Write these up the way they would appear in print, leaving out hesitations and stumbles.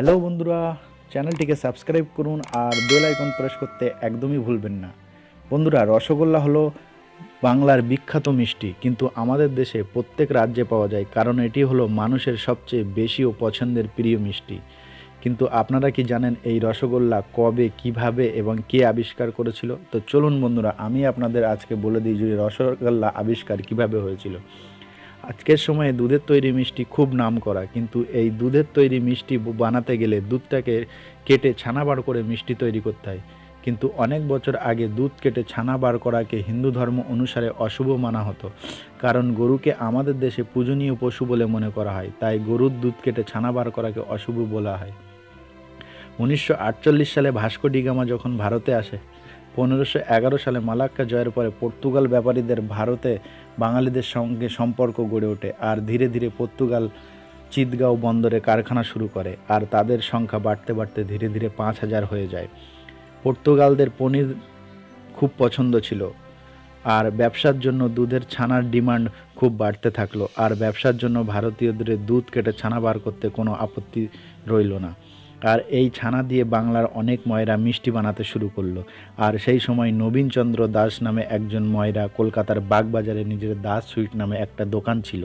Hello বন্ধুরা, চ্যানেলটিকে subscribe করুন আর বেল আইকন প্রেস করতে একদমই ভুলবেন না। বন্ধুরা, রসগোল্লা হলো বাংলার বিখ্যাত মিষ্টি, কিন্তু আমাদের দেশে প্রত্যেক রাজ্যে পাওয়া যায়, কারণ এটি হলো মানুষের সবচেয়ে বেশি ও পছন্দের প্রিয় মিষ্টি। কিন্তু আপনারা কি জানেন এই রসগোল্লা কবে, কিভাবে এবং কে আবিষ্কার করেছিল? তো চলুন বন্ধুরা, আমি আপনাদের আজকে বলে দিই যে রসগোল্লা আবিষ্কার কিভাবে হয়েছিল। আজকের সময়ে দুধের তৈরি মিষ্টি খুব নামকরা, কিন্তু এই দুধের তৈরি মিষ্টি বানাতে গেলে দুধটাকে কেটে ছানা বার করে মিষ্টি তৈরি করতে হয়। কিন্তু অনেক বছর আগে দুধ কেটে ছানা বার করাকে হিন্দু ধর্ম অনুসারে অশুভ মানা হতো, কারণ গরুকে আমাদের দেশে পূজনীয় পশু বলে মনে করা হয়, তাই গরুর দুধ কেটে ছানা বার করাকে অশুভ বলা হয়। 1948 সালে ভাস্কো ডি গামা যখন ভারতে আসে, 1511 সালে মালাক্কা জয়ের পরে পর্তুগাল ব্যাপারীদের ভারতে বাঙালিদের সঙ্গে সম্পর্ক গড়ে ওঠে, আর ধীরে ধীরে পর্তুগাল চিতগাঁও বন্দরে কারখানা শুরু করে, আর তাদের সংখ্যা বাড়তে বাড়তে ধীরে ধীরে 5,000 হয়ে যায়। পর্তুগালদের পনির খুব পছন্দ ছিল, আর ব্যবসার জন্য দুধের ছানার ডিমান্ড খুব বাড়তে থাকলো, আর ব্যবসার জন্য ভারতীয়দের দুধ কেটে ছানা বার করতে কোনো আপত্তি রইল না। আর এই ছানা দিয়ে বাংলার অনেক ময়রা মিষ্টি বানাতে শুরু করলো। আর সেই সময় নবীনচন্দ্র দাস নামে একজন ময়রা কলকাতার বাগবাজারে নিজের দাস সুইট নামে একটা দোকান ছিল,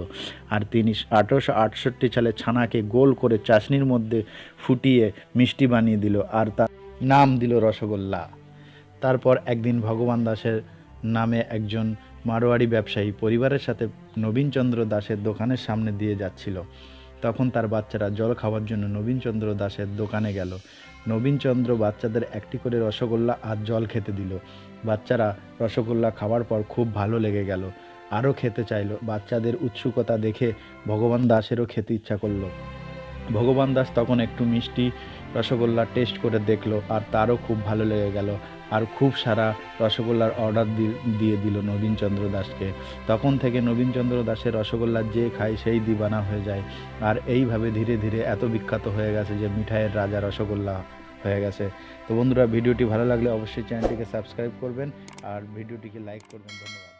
আর তিনি 1868 সালে ছানাকে গোল করে চাশনির মধ্যে ফুটিয়ে মিষ্টি বানিয়ে দিল, আর তার নাম দিল রসগোল্লা। তারপর একদিন ভগবান দাসের নামে একজন মারোয়াড়ি ব্যবসায়ী পরিবারের সাথে নবীনচন্দ্র দাসের দোকানের সামনে দিয়ে যাচ্ছিল। তখন তার বাচ্চারা জল খাওয়ার জন্য নবীনচন্দ্র দাসের দোকানে গেল। নবীনচন্দ্র বাচ্চাদের একটি করে রসগোল্লা আর জল খেতে দিল। বাচ্চারা রসগোল্লা খাওয়ার পর খুব ভালো লেগে গেল, আরও খেতে চাইলো। বাচ্চাদের উৎসুকতা দেখে ভগবান দাসেরও খেতে ইচ্ছা করলো। ভগবান দাস তখন একটু মিষ্টি রসগোল্লা টেস্ট করে দেখলো, আর তারও খুব ভালো লেগে গেল, আর খুব সারা রসগোল্লার অর্ডার দিয়ে দিল নবীনচন্দ্র দাসকে। তখন থেকে নবীনচন্দ্র দাসের রসগোল্লা যে খায় সেই দিবানা হয়ে যায়, আর এইভাবে ধীরে ধীরে এত বিখ্যাত হয়ে গেছে যে মিঠাইয়ের রাজা রসগোল্লা হয়ে গেছে। তো বন্ধুরা, ভিডিওটি ভালো লাগলে অবশ্যই চ্যানেলটিকে সাবস্ক্রাইব করবেন আর ভিডিওটিকে লাইক করবেন। ধন্যবাদ।